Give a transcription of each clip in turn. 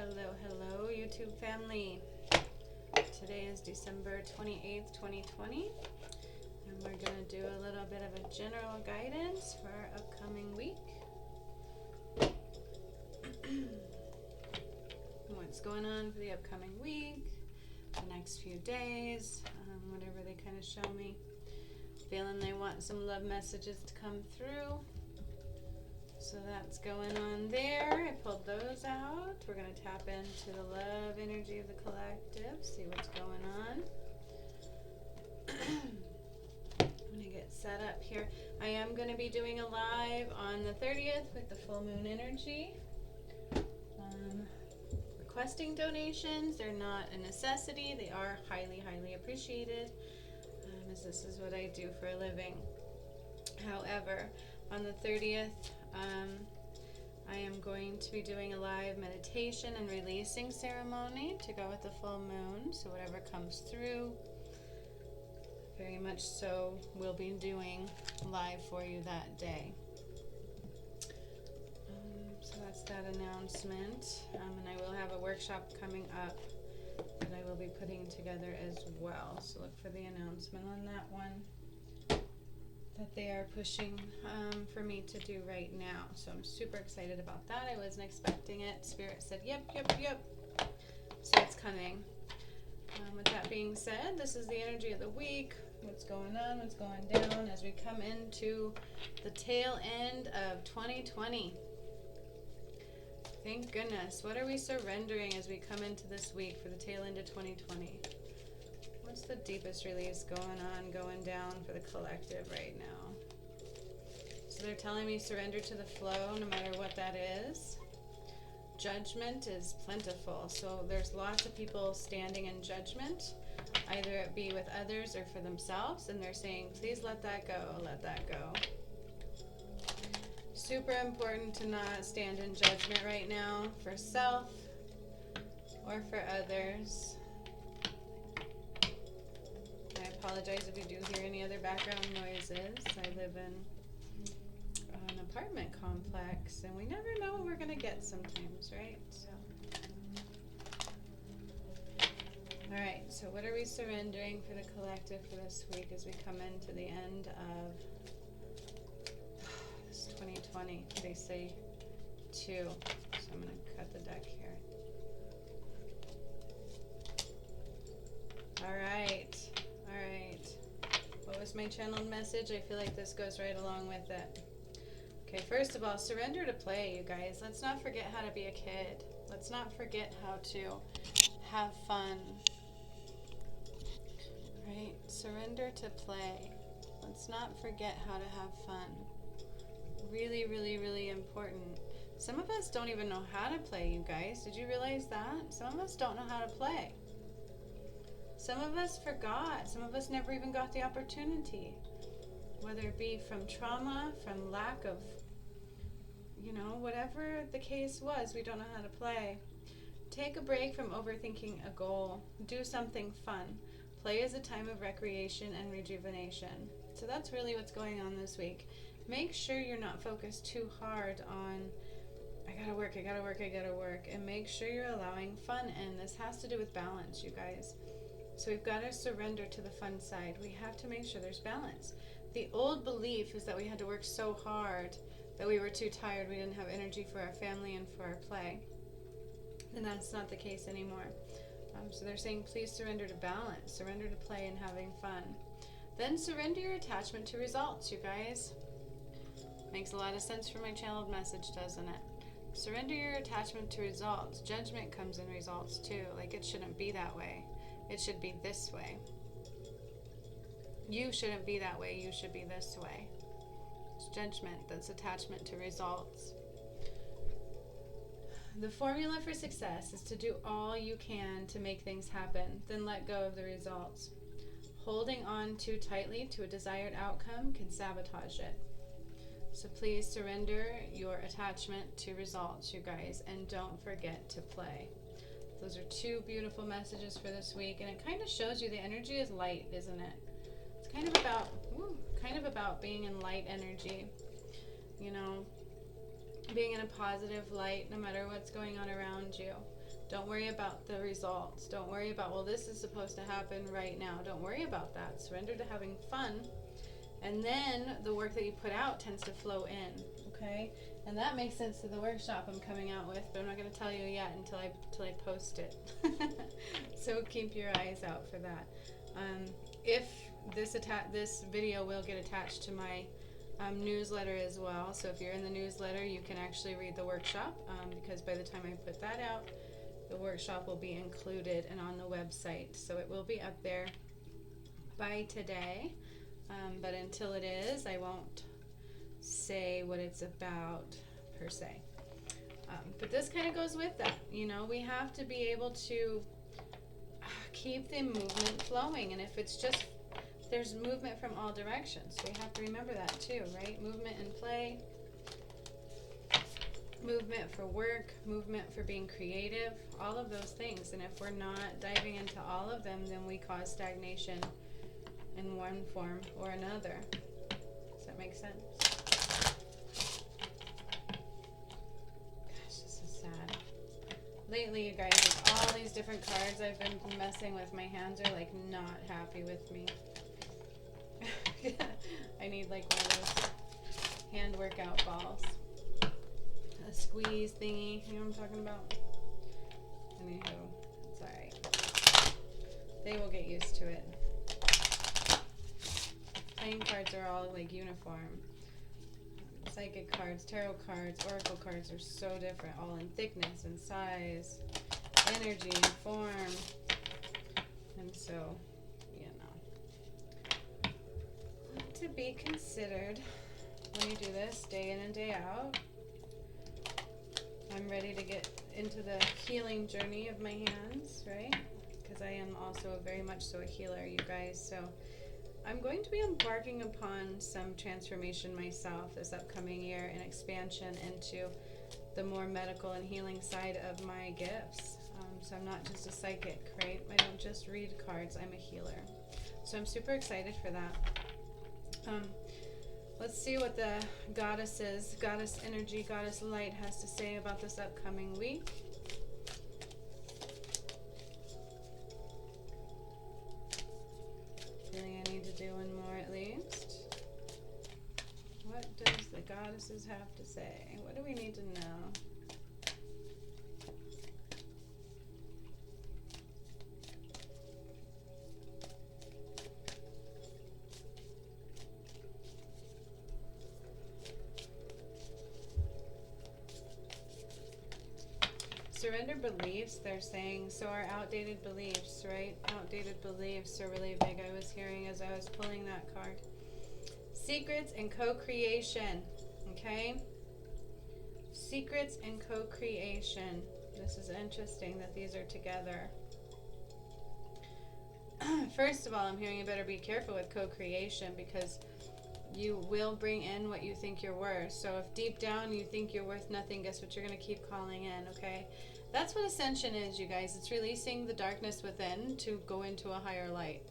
Hello, YouTube family. Today is December 28th, 2020, and we're going to do a little bit of a general guidance for our upcoming week. What's going on for the upcoming week, the next few days, whatever they kind of show me. Feeling they want some love messages to come through. So that's going on there. I pulled those out. We're going to tap into the love energy of the collective, see what's going on. I'm going to get set up here. I am going to be doing a live on the 30th with the full moon energy. Requesting donations, they're not a necessity. They are highly, highly appreciated, as this is what I do for a living. However, on the 30th, I am going to be doing a live meditation and releasing ceremony to go with the full moon. So whatever comes through, very much so, we'll be doing live for you that day. So that's that announcement. And I will have a workshop coming up that I will be putting together as well. So look for the announcement on that one that they are pushing for me to do right now. So I'm super excited about that. I wasn't expecting it. Spirit said, yep. So it's coming. With that being said, this is the energy of the week. What's going on, what's going down as we come into the tail end of 2020. Thank goodness. What are we surrendering as we come into this week for the tail end of 2020? What's the deepest release going down for the collective right now? So they're telling me surrender to the flow, no matter what that is. Judgment is plentiful. So there's lots of people standing in judgment, either it be with others or for themselves, and they're saying, please let that go, let that go. Super important to not stand in judgment right now for self or for others. I apologize if you do hear any other background noises. I live in an apartment complex, and we never know what we're going to get sometimes, right? Alright, so what are we surrendering for the collective for this week as we come into the end of this 2020? They say 2, so I'm going to cut the deck here. Alright. What was my channeled message? I feel like this goes right along with it. Okay, first of all, surrender to play, you guys. Let's not forget how to be a kid. Let's not forget how to have fun. Right? Surrender to play. Let's not forget how to have fun. Really, really, really important. Some of us don't even know how to play, you guys. Did you realize that? Some of us don't know how to play. Some of us forgot. Some of us never even got the opportunity. Whether it be from trauma, from lack of, whatever the case was, we don't know how to play. Take a break from overthinking a goal. Do something fun. Play is a time of recreation and rejuvenation. So that's really what's going on this week. Make sure you're not focused too hard on, I gotta work, and make sure you're allowing fun in. This has to do with balance, you guys. So we've got to surrender to the fun side. We have to make sure there's balance. The old belief is that we had to work so hard that we were too tired, we didn't have energy for our family and for our play. And that's not the case anymore. So they're saying, please surrender to balance, surrender to play and having fun. Then surrender your attachment to results, you guys. Makes a lot of sense for my channeled message, doesn't it? Surrender your attachment to results. Judgment comes in results too. Like, it shouldn't be that way. It should be this way. You shouldn't be that way. You should be this way. It's judgment. That's attachment to results. The formula for success is to do all you can to make things happen, then let go of the results. Holding on too tightly to a desired outcome can sabotage it. So please surrender your attachment to results, you guys, and don't forget to play. Those are 2 beautiful messages for this week, and it kind of shows you the energy is light, isn't it? It's kind of about being in light energy, being in a positive light no matter what's going on around you. Don't worry about the results. Don't worry about, well, this is supposed to happen right now. Don't worry about that. Surrender to having fun. And then the work that you put out tends to flow in, okay? And that makes sense to the workshop I'm coming out with, but I'm not going to tell you yet until I post it. So keep your eyes out for that. If this video will get attached to my newsletter as well. So if you're in the newsletter, you can actually read the workshop, because by the time I put that out, the workshop will be included and on the website. So it will be up there by today. But until it is, I won't say what it's about per se. But this kind of goes with that. You know, we have to be able to keep the movement flowing. And if it's just, there's movement from all directions. We have to remember that too, right? Movement in play, movement for work, movement for being creative, all of those things. And if we're not diving into all of them, then we cause stagnation in one form or another. Does that make sense? Gosh, this is sad. Lately, you guys, with all these different cards I've been messing with, my hands are like not happy with me. I need like one of those hand workout balls. A squeeze thingy, you know what I'm talking about? Anywho, it's alright. They will get used to it. Playing cards are all like uniform. Psychic cards, tarot cards, oracle cards are so different, all in thickness and size, energy and form. And so, you know, to be considered when you do this day in and day out. I'm ready to get into the healing journey of my hands, right? Because I am also very much so a healer, you guys. So I'm going to be embarking upon some transformation myself this upcoming year and expansion into the more medical and healing side of my gifts. So I'm not just a psychic, right? I don't just read cards, I'm a healer. So I'm super excited for that. Let's see what the goddesses, goddess energy, goddess light has to say about this upcoming week. Feeling I need to do one more at least. What does the goddesses have to say? What do we need to know? Surrender beliefs, they're saying. So our outdated beliefs, right? Outdated beliefs are really big. I was hearing as I was pulling that card. Secrets and co-creation, okay? Secrets and co-creation. This is interesting that these are together. First of all, I'm hearing you better be careful with co-creation because you will bring in what you think you're worth. So if deep down you think you're worth nothing, guess what you're going to keep calling in, okay? That's what ascension is, you guys. It's releasing the darkness within to go into a higher light.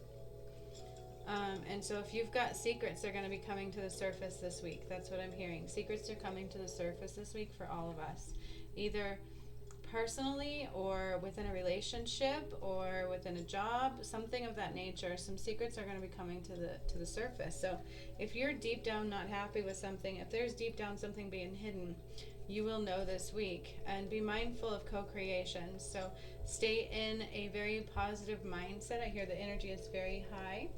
And so if you've got secrets, they're going to be coming to the surface this week. That's what I'm hearing. Secrets are coming to the surface this week for all of us. Either personally or within a relationship or within a job, something of that nature. Some secrets are going to be coming to the surface. So if you're deep down not happy with something, if there's deep down something being hidden, you will know this week. And be mindful of co-creation. So stay in a very positive mindset. I hear the energy is very high.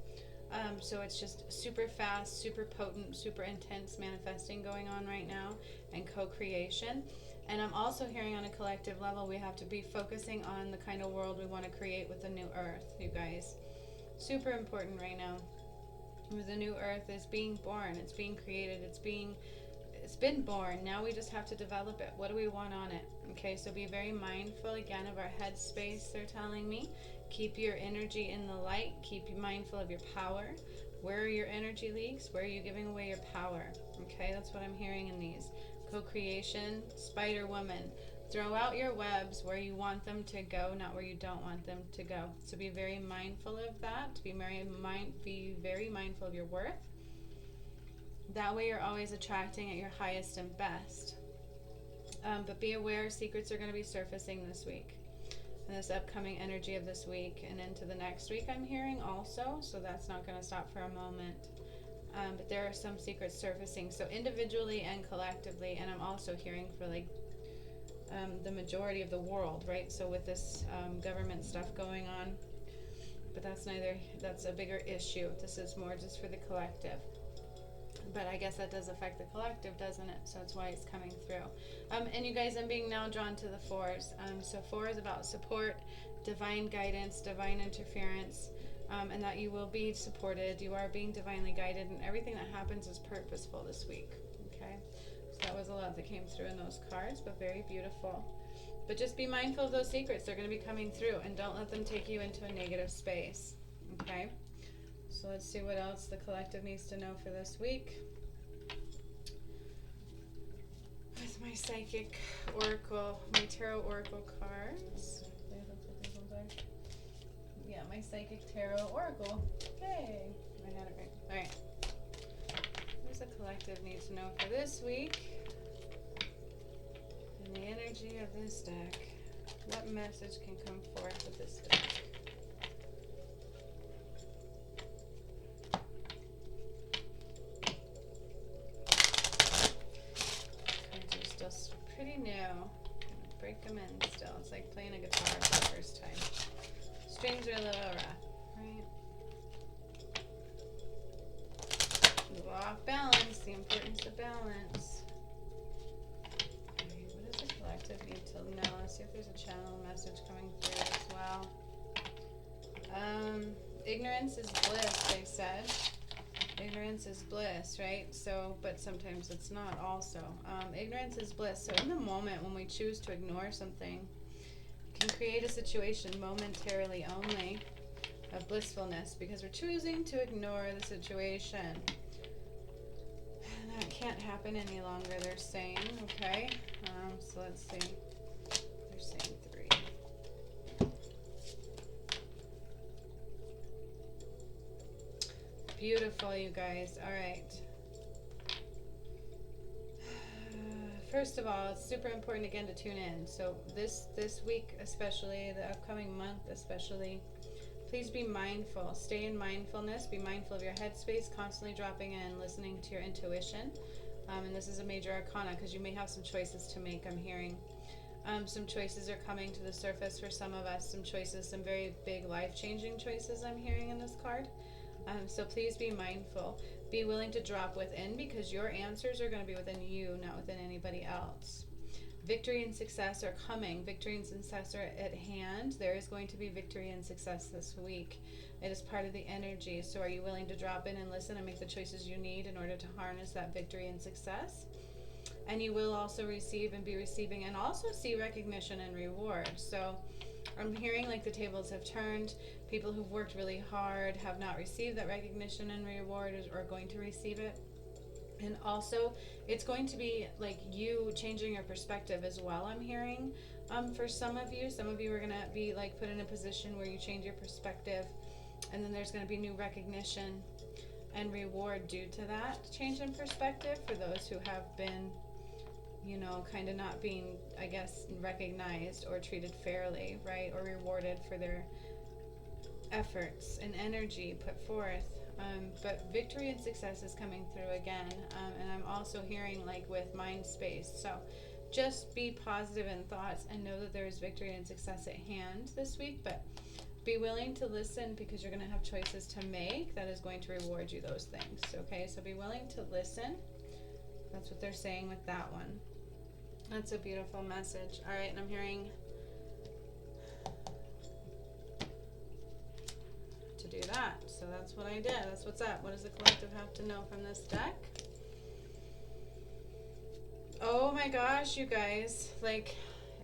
So it's just super fast, super potent, super intense manifesting going on right now, and co-creation. And I'm also hearing on a collective level, we have to be focusing on the kind of world we want to create with the new earth, you guys. Super important right now. The new earth is being born, it's being created, it's been born. Now we just have to develop it. What do we want on it? Okay, so be very mindful again of our head space, they're telling me. Keep your energy in the light. Keep you mindful of your power. Where are your energy leaks? Where are you giving away your power? Okay, that's what I'm hearing in these. Co-creation, Spider Woman. Throw out your webs where you want them to go, not where you don't want them to go. So be very mindful of that. Be very mindful of your worth. That way you're always attracting at your highest and best. But be aware, secrets are going to be surfacing this week. and this upcoming energy of this week and into the next week I'm hearing also, so that's not going to stop for a moment. But there are some secrets surfacing, so individually and collectively, and I'm also hearing for like the majority of the world, right? So with this government stuff going on, but that's a bigger issue. This is more just for the collective. But I guess that does affect the collective, doesn't it? So that's why it's coming through. And you guys, I'm being now drawn to the fours. So 4 is about support, divine guidance, divine interference, and that you will be supported. You are being divinely guided, and everything that happens is purposeful this week. Okay? So that was a lot that came through in those cards, but very beautiful. But just be mindful of those secrets. They're going to be coming through, and don't let them take you into a negative space. Okay? So let's see what else the collective needs to know for this week. With my psychic oracle, my tarot oracle cards. Yeah, my psychic tarot oracle. Yay! I had it right. Alright. What does the collective need to know for this week? In the energy of this deck, what message can come forth with this deck? Pretty new. Break them in still. It's like playing a guitar for the first time. Strings are a little rough, right? Law of balance, the importance of balance. Okay, what does the collective need to know? Let's see if there's a channel message coming through as well. Ignorance is bliss, they said. Ignorance is bliss, right? So, but sometimes it's not also. Ignorance is bliss. So in the moment when we choose to ignore something, it can create a situation momentarily only of blissfulness because we're choosing to ignore the situation. And that can't happen any longer, they're saying, okay? So let's see. They're saying 3. Beautiful, you guys. All right. First of all, it's super important again to tune in. So this week especially, the upcoming month especially, please be mindful. Stay in mindfulness. Be mindful of your headspace, constantly dropping in, listening to your intuition. And this is a major arcana because you may have some choices to make, I'm hearing. Some choices are coming to the surface for some of us. Some choices, some very big life-changing choices I'm hearing in this card. So please be mindful. Be willing to drop within because your answers are going to be within you, not within anybody else. Victory and success are coming. Victory and success are at hand. There is going to be victory and success this week. It is part of the energy. So are you willing to drop in and listen and make the choices you need in order to harness that victory and success? And you will also receive and be receiving and also see recognition and reward. So I'm hearing like the tables have turned. People who've worked really hard have not received that recognition and reward or are going to receive it. And also, it's going to be like you changing your perspective as well, I'm hearing. For some of you are going to be like put in a position where you change your perspective, and then there's going to be new recognition and reward due to that change in perspective for those who have been, you know, kind of not being, I guess, recognized or treated fairly, right? Or rewarded for their efforts and energy put forth. But victory and success is coming through again. And I'm also hearing like with mind space. So just be positive in thoughts and know that there is victory and success at hand this week. But be willing to listen because you're going to have choices to make that is going to reward you those things. Okay, so be willing to listen. That's what they're saying with that one. That's a beautiful message. All right, and I'm hearing to do that. So that's what I did. That's what's up. What does the collective have to know from this deck? Oh my gosh, you guys. Like,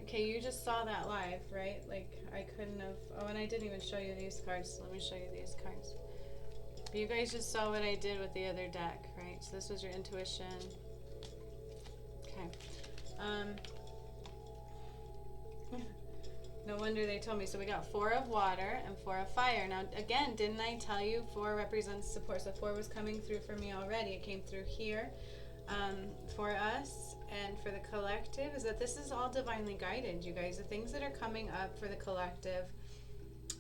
okay, you just saw that live, right? Like, I couldn't have. Oh, and I didn't even show you these cards. Let me show you these cards. But you guys just saw what I did with the other deck, right? So this was your intuition. Okay. No wonder they told me. So we got 4 of water and 4 of fire. Now, again, didn't I tell you 4 represents support? So 4 was coming through for me already. It came through here for us. and for the collective is that this is all divinely guided, you guys. The things that are coming up for the collective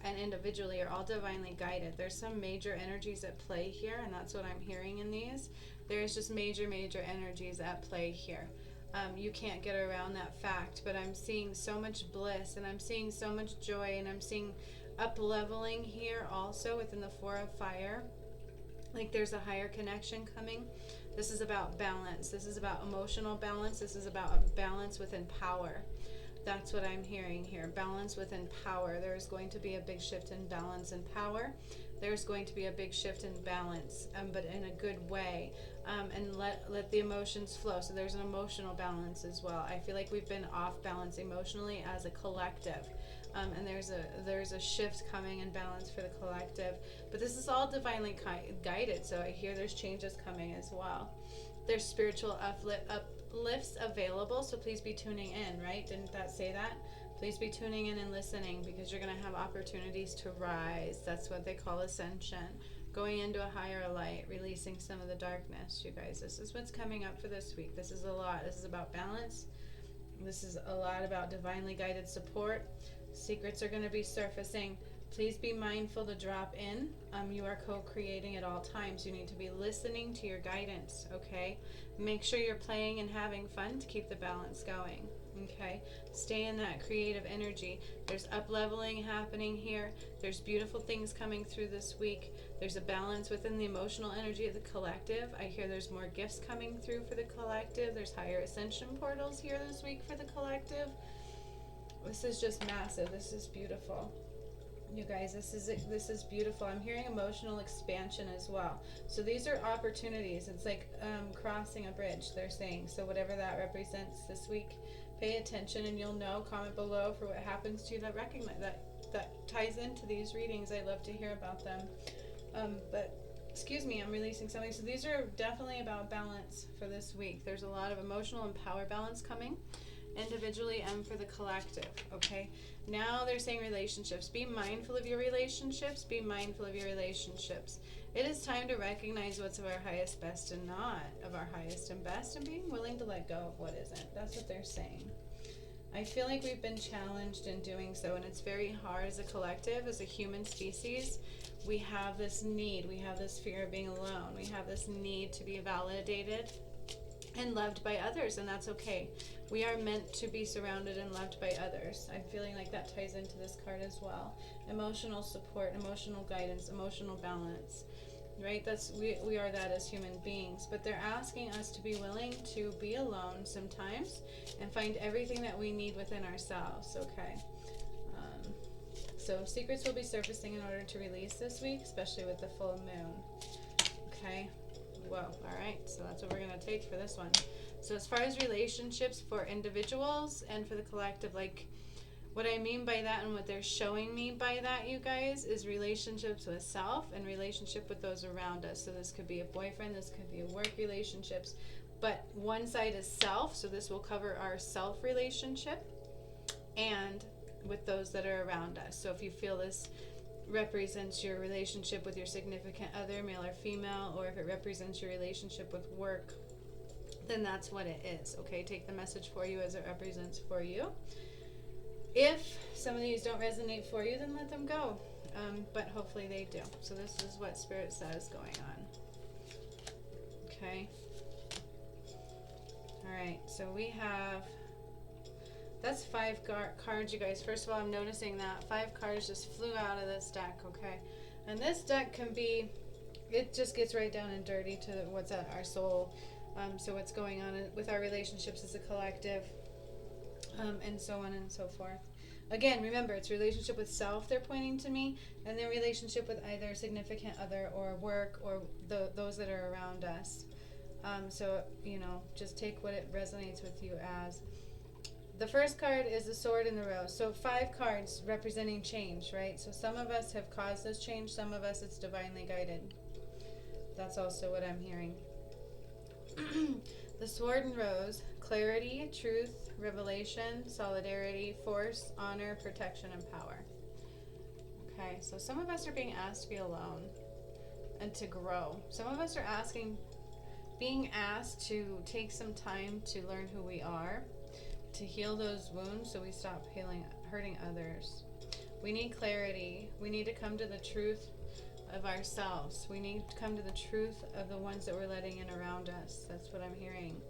and individually are all divinely guided. There's some major energies at play here, and that's what I'm hearing in these. There's just major energies at play here. You can't get around that fact, but I'm seeing so much bliss, and I'm seeing so much joy, and I'm seeing up-leveling here also within the Four of Fire. Like there's a higher connection coming. This is about balance. This is about emotional balance. This is about a balance within power. That's what I'm hearing here. Balance within power. There's going to be a big shift in balance and power. There's going to be a big shift in balance, but in a good way. And let the emotions flow. So there's an emotional balance as well. I feel like we've been off balance emotionally as a collective. And there's a shift coming in balance for the collective. But this is all divinely guided. So I hear there's changes coming as well. There's spiritual uplifts available. So please be tuning in, right? Didn't that say that? Please be tuning in and listening, because you're going to have opportunities to rise. That's what they call ascension. Going into a higher light, releasing some of the darkness, you guys. This is what's coming up for this week. This is a lot. This is about balance. This is a lot about divinely guided support. Secrets are going to be surfacing. Please be mindful to drop in. You are co-creating at all times. You need to be listening to your guidance, okay? Make sure you're playing and having fun to keep the balance going, okay? Stay in that creative energy. There's up-leveling happening here. There's beautiful things coming through this week. There's a balance within the emotional energy of the collective. I hear there's more gifts coming through for the collective. There's higher ascension portals here this week for the collective. This is just massive. This is beautiful. You guys, this is beautiful. I'm hearing emotional expansion as well. So these are opportunities. It's like crossing a bridge, they're saying. So whatever that represents this week, pay attention and you'll know. Comment below for what happens to you that ties into these readings. I love to hear about them. But excuse me, I'm releasing something. So these are definitely about balance for this week. There's a lot of emotional and power balance coming, individually and for the collective, okay? Now they're saying relationships. Be mindful of your relationships. Be mindful of your relationships. It is time to recognize what's of our highest best and not of our highest and best, and being willing to let go of what isn't. That's what they're saying. I feel like we've been challenged in doing so, and it's very hard as a collective, as a human species. We have this need. We have this fear of being alone. We have this need to be validated and loved by others, and that's okay. We are meant to be surrounded and loved by others. I'm feeling like that ties into this card as well. Emotional support, emotional guidance, emotional balance, right? We are that as human beings, but they're asking us to be willing to be alone sometimes and find everything that we need within ourselves, okay? So secrets will be surfacing in order to release this week, especially with the full moon, okay? Whoa, all right, so that's what we're going to take for this one. So as far as relationships for individuals and for the collective, like what I mean by that and what they're showing me by that, you guys, is relationships with self and relationship with those around us. So this could be a boyfriend, this could be a work relationships, but one side is self, so this will cover our self relationship and with those that are around us. So if you feel this represents your relationship with your significant other, male or female, or if it represents your relationship with work, then that's what it is, okay? Take the message for you as it represents for you. If some of these don't resonate for you, then let them go, but hopefully they do. So this is what Spirit says going on, okay? All right, so we have, that's 5 cards, you guys. First of all, I'm noticing that 5 cards just flew out of this deck, okay? And this deck can be, it just gets right down and dirty to what's at our soul. So what's going on with our relationships as a collective, and so on and so forth. Again, remember, it's relationship with self they're pointing to me, and then relationship with either significant other or work or those that are around us. So, you know, just take what it resonates with you as. The first card is the Sword in the Rose. So 5 cards representing change, right? So some of us have caused this change, some of us it's divinely guided. That's also what I'm hearing. The Sword and Rose, clarity, truth, revelation, solidarity, force, honor, protection, and power. Okay, so some of us are being asked to be alone and to grow. Some of us are asking being asked to take some time to learn who we are, to heal those wounds so we stop hurting others. We need clarity. We need to come to the truth of ourselves. We need to come to the truth of the ones that we're letting in around us. That's what I'm hearing.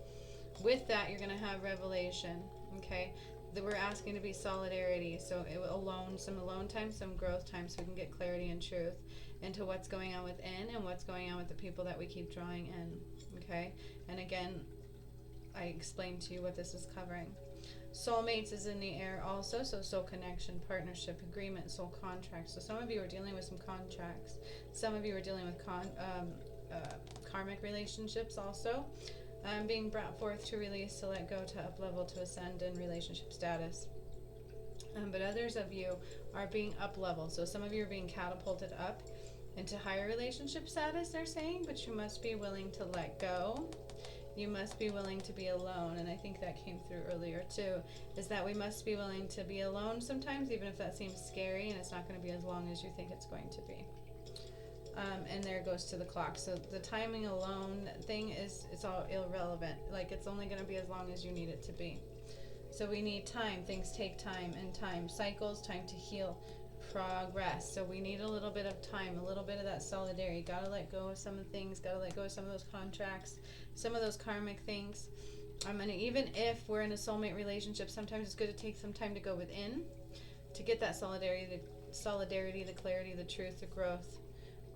With that, you're going to have revelation, okay? That we're asking to be solidarity. So some alone time, some growth time, so we can get clarity and truth into what's going on within and what's going on with the people that we keep drawing in, okay? And again, I explained to you what this is covering. Soulmates is in the air also, so soul connection, partnership, agreement, soul contracts. So some of you are dealing with some contracts. Some of you are dealing with karmic relationships also. Being brought forth to release, to let go, to up level, to ascend in relationship status. But others of you are being up leveled. So some of you are being catapulted up into higher relationship status, they're saying, but you must be willing to let go. You must be willing to be alone, and I think that came through earlier too, is that we must be willing to be alone sometimes, even if that seems scary, and it's not going to be as long as you think it's going to be. And there it goes to the clock. So the timing alone thing it's all irrelevant. Like, it's only going to be as long as you need it to be. So we need time. Things take time, and time cycles, time to heal, progress. So we need a little bit of time, a little bit of that solidarity. Gotta let go of some of the things, gotta let go of some of those contracts, some of those karmic things. And even if we're in a soulmate relationship, sometimes it's good to take some time to go within to get that solidarity, the clarity, the truth, the growth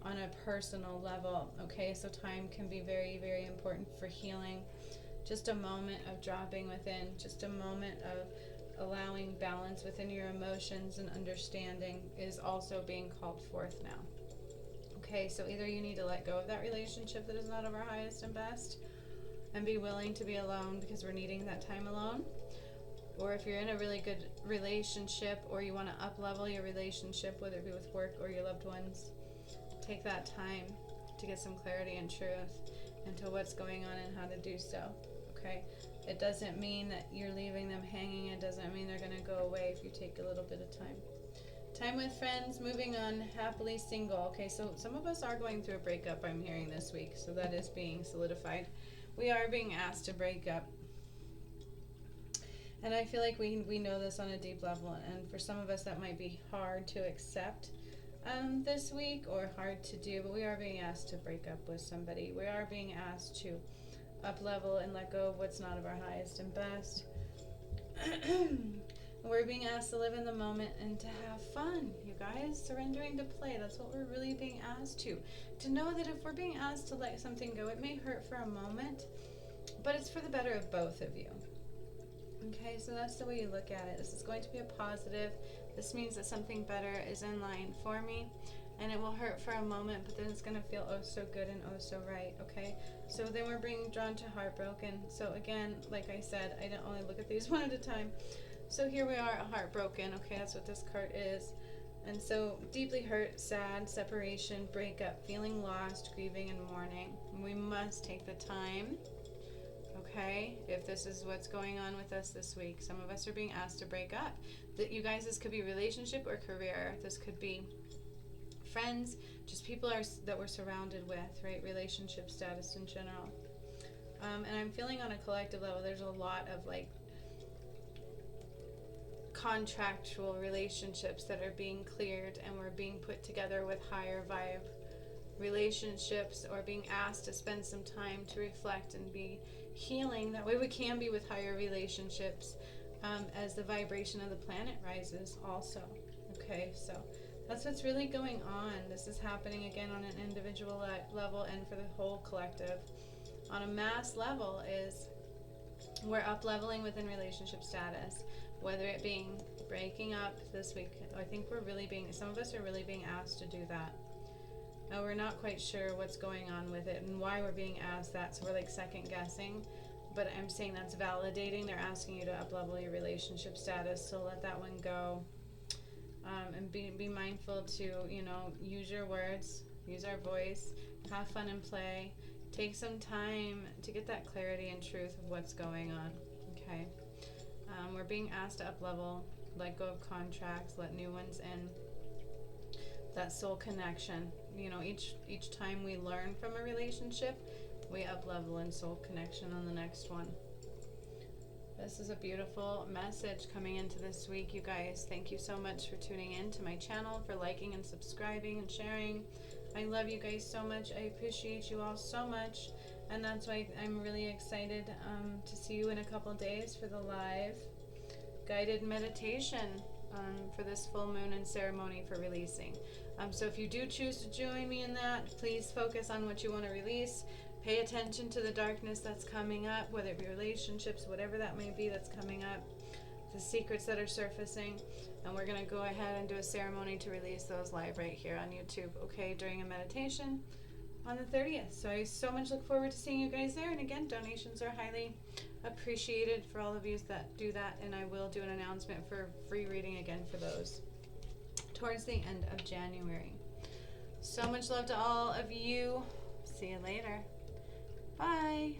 on a personal level. Okay, so time can be very, very important for healing. Just a moment of dropping within, just a moment of allowing balance within your emotions and understanding is also being called forth now. Okay, so either you need to let go of that relationship that is not of our highest and best and be willing to be alone because we're needing that time alone, or if you're in a really good relationship or you want to up level your relationship, whether it be with work or your loved ones, take that time to get some clarity and truth into what's going on and how to do so. Okay, it doesn't mean that you're leaving them hanging. It doesn't mean they're going to go away if you take a little bit of time. Time with friends, moving on, happily single. Okay, so some of us are going through a breakup, I'm hearing this week, so that is being solidified. We are being asked to break up. And I feel like we know this on a deep level, and for some of us that might be hard to accept this week or hard to do, but we are being asked to break up with somebody. We are being asked to up level and let go of what's not of our highest and best. We're being asked to live in the moment and to have fun, you guys. Surrendering to play. That's what we're really being asked to. To know that if we're being asked to let something go, it may hurt for a moment, but it's for the better of both of you. Okay, so that's the way you look at it. This is going to be a positive. This means that something better is in line for me. And it will hurt for a moment, but then it's going to feel oh so good and oh so right, okay? So then we're being drawn to heartbroken. So again, like I said, I don't only look at these one at a time. So here we are, heartbroken, okay? That's what this card is. And so deeply hurt, sad, separation, breakup, feeling lost, grieving, and mourning. We must take the time, okay? If this is what's going on with us this week. Some of us are being asked to break up. That you guys, this could be relationship or career. This could be friends, just people that we're surrounded with, right? Relationship status in general. And I'm feeling on a collective level, there's a lot of like contractual relationships that are being cleared, and we're being put together with higher vibe relationships, or being asked to spend some time to reflect and be healing. That way we can be with higher relationships as the vibration of the planet rises also. Okay, so that's what's really going on. This is happening again on an individual level and for the whole collective. On a mass level is we're up leveling within relationship status, whether it being breaking up this week. I think some of us are really being asked to do that. We're not quite sure what's going on with it and why we're being asked that, so we're like second guessing. But I'm saying that's validating. They're asking you to up level your relationship status, so let that one go. And be mindful to, use your words, use our voice, have fun and play. Take some time to get that clarity and truth of what's going on, okay? We're being asked to up-level, let go of contracts, let new ones in. That soul connection. Each time we learn from a relationship, we up level in soul connection on the next one. This is a beautiful message coming into this week, you guys. Thank you so much for tuning in to my channel, for liking and subscribing and sharing. I love you guys so much. I appreciate you all so much. And that's why I'm really excited to see you in a couple days for the live guided meditation for this full moon and ceremony for releasing. So if you do choose to join me in that, please focus on what you want to release. Pay attention to the darkness that's coming up, whether it be relationships, whatever that may be that's coming up, the secrets that are surfacing. And we're going to go ahead and do a ceremony to release those live right here on YouTube, okay, during a meditation on the 30th. So I so much look forward to seeing you guys there. And again, donations are highly appreciated for all of you that do that. And I will do an announcement for free reading again for those towards the end of January. So much love to all of you. See you later. Bye.